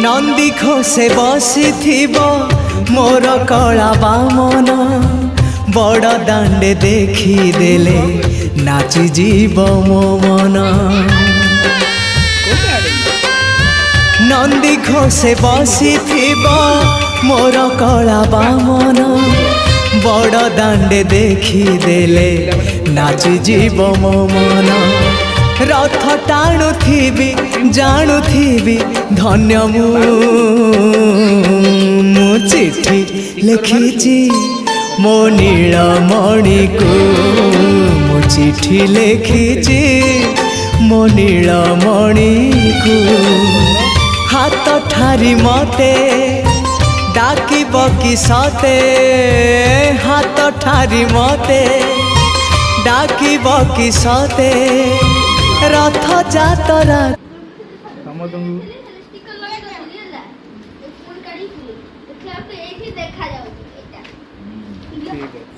नंदी घोषे बसी मोर कला बामन बड़ दांडे देखी देले नाची जीव मो मन। नंदी घोषे बसी मोर कला बामन बड़ दांडे देखी देले नाची जीव मो मन। रथ टाणुथिबी जाणुथिबी धन्य मु चिट्ठी लिखिची मो नीलमणि को मु चिट्ठी लिखिची मो नीलमणि को। हाथ ठारी मते डाकिब कि सते हाथ ठारी मते डाकिब कि सते रथ जातरा। ठीक है।